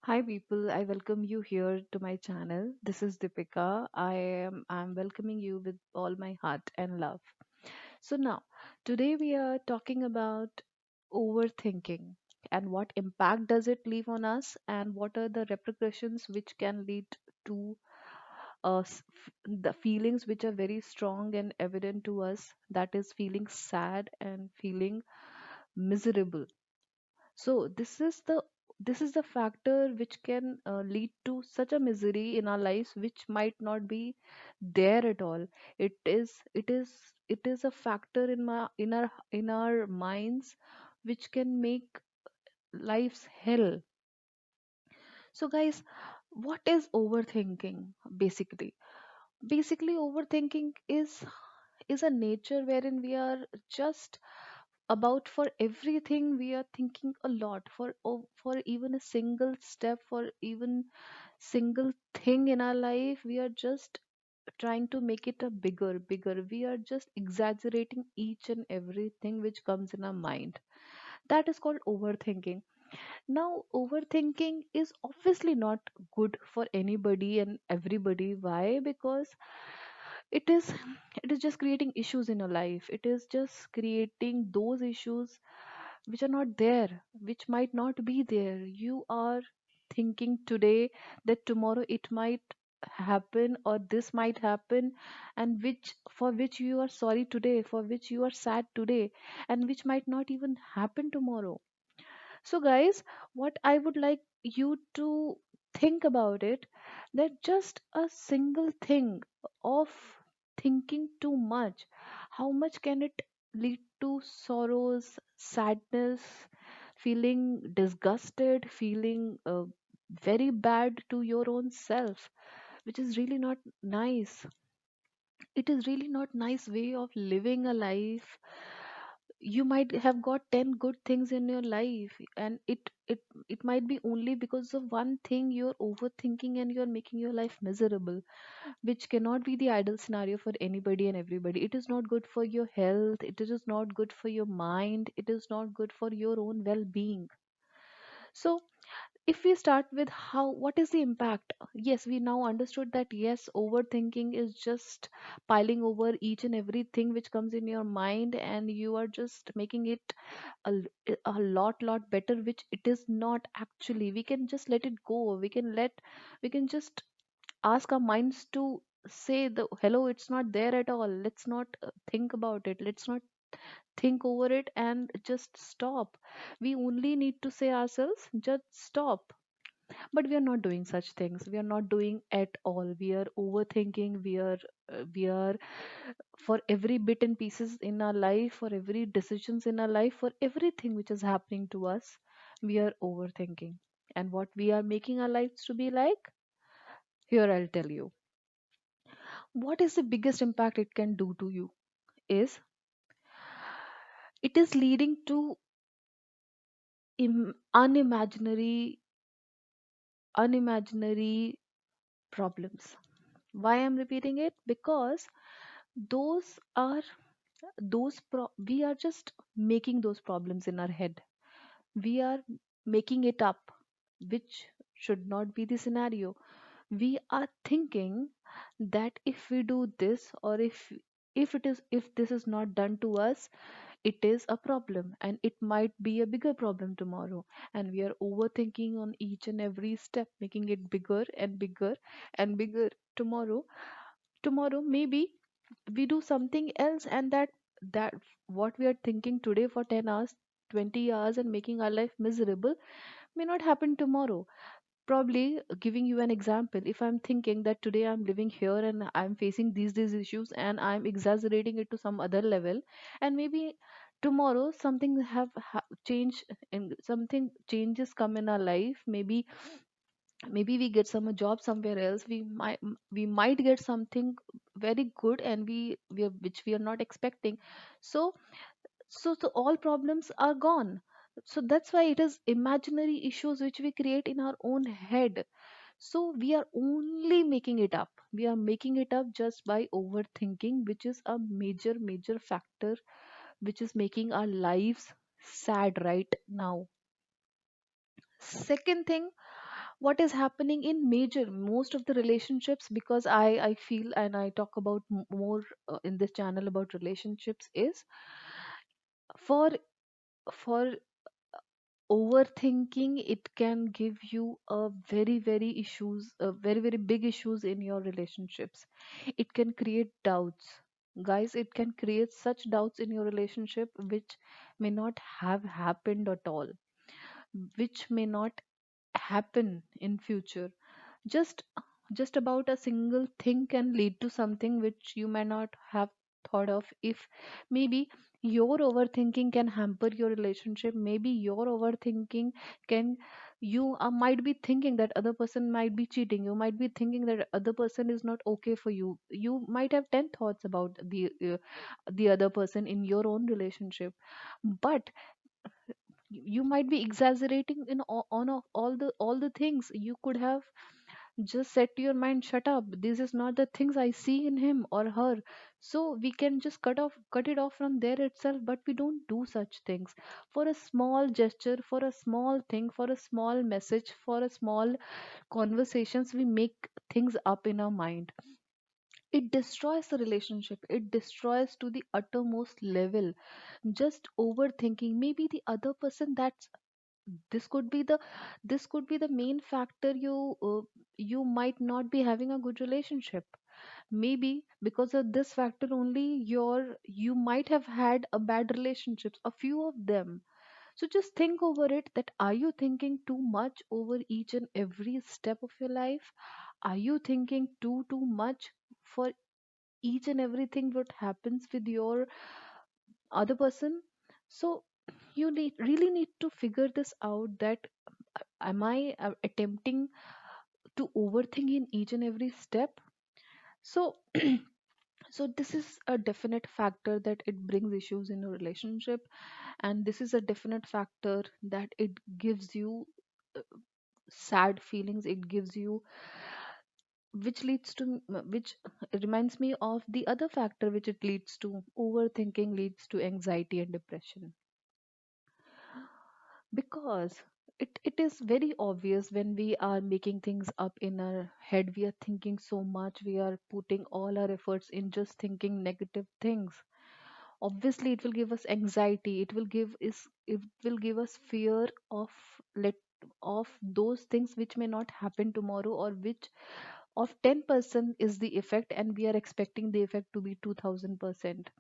Hi people, I welcome you here to my channel. This is Deepika. I'm welcoming you with all my heart and love. So now, today we are talking about overthinking and what impact does it leave on us and what are the repercussions which can lead to the feelings which are very strong and evident to us, that is feeling sad and feeling miserable. So this is the factor which can lead to such a misery in our lives which might not be there at all. It is a factor in our minds which can make life's hell. So guys, what is overthinking basically? Basically overthinking is a nature wherein we are just about for everything we are thinking a lot for even a single step, for even single thing in our life we are just trying to make it a bigger. We are just exaggerating each and everything which comes in our mind. That is called overthinking. Now overthinking is obviously not good for anybody and everybody. Why? Because it is it is just creating issues in your life. It is just creating those issues which are not there, which might not be there. You are thinking today that tomorrow it might happen or this might happen, and which for which you are sorry today, for which you are sad today, and which might not even happen tomorrow. So, guys, what I would like you to think about it, that just a single thing of thinking too much, how much can it lead to sorrows, sadness, feeling disgusted, feeling very bad to your own self, which is really not nice. It is really not nice way of living a life. You might have got 10 good things in your life, and it might be only because of one thing you're overthinking and you're making your life miserable, which cannot be the ideal scenario for anybody and everybody. It is not good for your health, it is not good for your mind, it is not good for your own well-being. So if we start with how what is the impact, yes, we now understood that yes, overthinking is just piling over each and everything which comes in your mind, and you are just making it a lot better, which it is not actually. We can just let it go. We can just ask our minds to say the hello, it's not there at all. Let's not think about it. Let's not think over it and just stop. We only need to say ourselves just stop. But we are not doing such things. We are not doing at all. We are overthinking. We are for every bit and pieces in our life, for every decisions in our life, for everything which is happening to us, we are overthinking. And what we are making our lives to be like, here I'll tell you. What is the biggest impact it can do to you is it is leading to unimaginary problems. Why I'm repeating it? Because those are we are just making those problems in our head. We are making it up, which should not be the scenario. We are thinking that if we do this, or if this is not done to us, it is a problem, and it might be a bigger problem tomorrow. And we are overthinking on each and every step, making it bigger and bigger and bigger. Tomorrow maybe we do something else, and that what we are thinking today for 10 hours, 20 hours, and making our life miserable may not happen tomorrow. Probably, giving you an example, if I'm thinking that today I'm living here and I'm facing these issues and I'm exaggerating it to some other level, and maybe tomorrow something changed, and something changes come in our life. Maybe we get some job somewhere else. We might get something very good, and which we are not expecting. So so all problems are gone. So that's why it is imaginary issues which we create in our own head. So we are only making it up. We are making it up just by overthinking, which is a major factor which is making our lives sad right now. Second thing, what is happening in major most of the relationships, because I feel and I talk about more in this channel about relationships, is for for overthinking. It can give you a very very big issues in your relationships. It can create doubts, guys. It can create such doubts in your relationship which may not have happened at all, which may not happen in future. just just about a single thing can lead to something which you may not have thought of. If maybe your overthinking can hamper your relationship, maybe your overthinking can, you might be thinking that other person might be cheating, you might be thinking that other person is not okay for you, you might have 10 thoughts about the other person in your own relationship. But you might be exaggerating in all the things. You could have just set to your mind, shut up, this is not the things I see in him or her. So we can just cut it off from there itself, but we don't do such things. For a small gesture, for a small thing, for a small message, for a small conversations, we make things up in our mind. It destroys the relationship, it destroys to the uttermost level. Just overthinking, maybe the other person, that's this could be the this could be the main factor. You might not be having a good relationship. Maybe because of this factor only, you might have had a bad relationships, a few of them. So just think over it, that are you thinking too much over each and every step of your life? Are you thinking too much for each and everything what happens with your other person? So you really need to figure this out, that am I attempting to overthink in each and every step? So so this is a definite factor that it brings issues in a relationship, and this is a definite factor that it gives you uh, sad feelings. It gives you, which leads to which reminds me of the other factor which it leads to. Overthinking leads to anxiety and depression, because it is very obvious when we are making things up in our head. We are thinking so much, we are putting all our efforts in just thinking negative things. Obviously it will give us anxiety, it will give us fear of let of those things which may not happen tomorrow, or which of 10% is the effect and we are expecting the effect to be 2000%.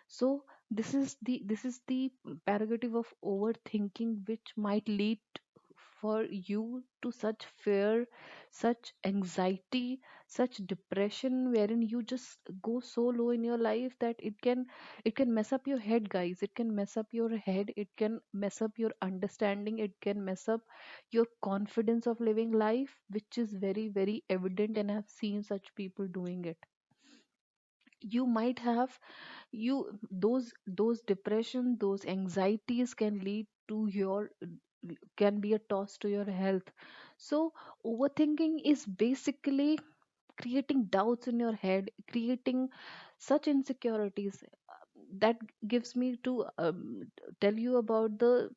So this is the prerogative of overthinking, which might lead for you to such fear, such anxiety, such depression, wherein you just go so low in your life that it can mess up your head, guys. It can mess up your head, it can mess up your understanding, it can mess up your confidence of living life, which is very very evident, and I've seen such people doing it. You might have you those depression, those anxieties can lead to your can be a toss to your health. So overthinking is basically creating doubts in your head, creating such insecurities. That gives me to tell you about the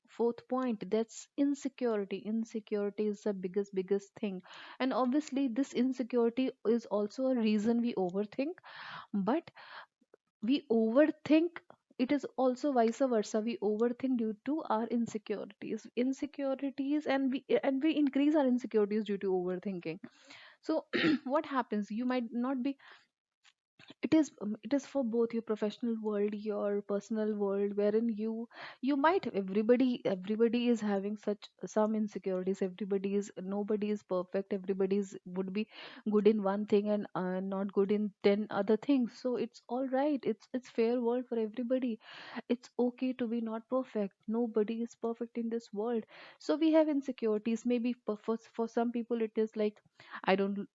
fourth point, that's insecurity. Insecurity is the biggest thing, and obviously this insecurity is also a reason we overthink. But we overthink, it is also vice versa, we overthink due to our insecurities, and we increase our insecurities due to overthinking. So what happens, you might not be, it is for both your professional world, your personal world, wherein you might, everybody is having such some insecurities. Everybody is, nobody is perfect, everybody is would be good in one thing and not good in 10 other things. So it's all right, it's fair world for everybody. It's okay to be not perfect, nobody is perfect in this world. So we have insecurities. Maybe for some people it is like, I don't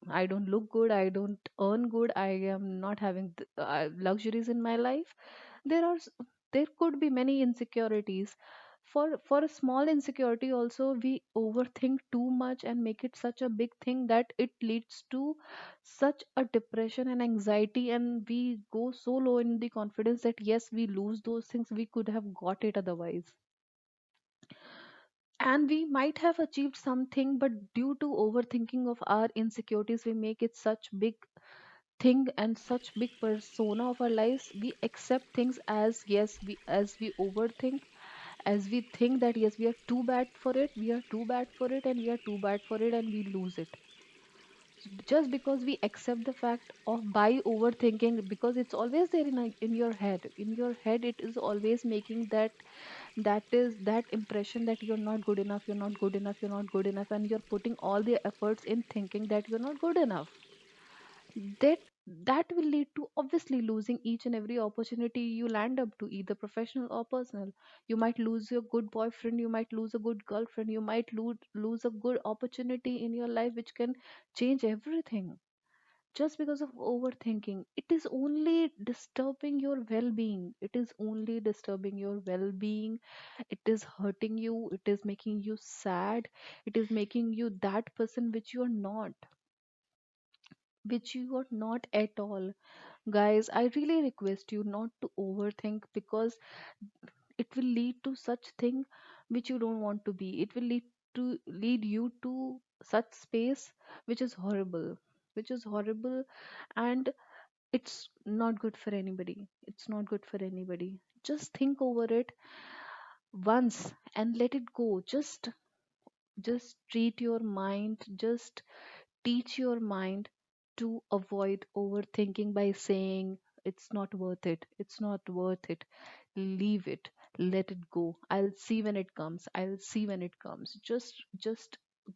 I don't look good, I don't earn good, I am not having luxuries in my life. There are there could be many insecurities. For a small insecurity also, we overthink too much and make it such a big thing that it leads to such a depression and anxiety, and we go so low in the confidence that yes, we lose those things we could have got it otherwise. And we might have achieved something, but due to overthinking of our insecurities, we make it such big thing and such big persona of our lives. We accept things as yes, we overthink, as we think that yes, we are too bad for it, we are too bad for it, and we are too bad for it, and we lose it. Just because we accept the fact of by overthinking, because it's always there in your head. In your head it is always making that impression that you're not good enough, you're not good enough, you're not good enough, and you're putting all the efforts in thinking that you're not good enough. That that will lead to obviously losing each and every opportunity you land up to, either professional or personal. You might lose your good boyfriend, you might lose a good girlfriend, you might lose a good opportunity in your life which can change everything, just because of overthinking. It is only disturbing your well-being, it is only disturbing your well-being. It is hurting you, it is making you sad, it is making you that person which you are not, which you are not at all. Guys, I really request you not to overthink, because it will lead to such thing which you don't want to be. It will lead you to such space which is horrible, which is horrible. And it's not good for anybody, it's not good for anybody. Just think over it once and let it go. Just treat your mind, just teach your mind to avoid overthinking by saying it's not worth it, it's not worth it, leave it, let it go, I'll see when it comes, I'll see when it comes. Just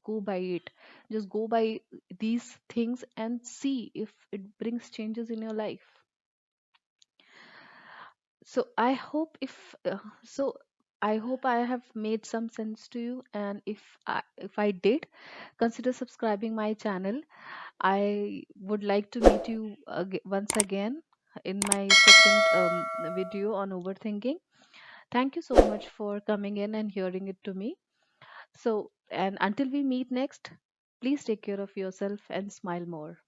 go by it, just go by these things and see if it brings changes in your life. So I hope I hope I have made some sense to you, and if I did, consider subscribing my channel. I would like to meet you once again in my second video on overthinking. Thank you so much for coming in and hearing it to me. So, and until we meet next, please take care of yourself and smile more.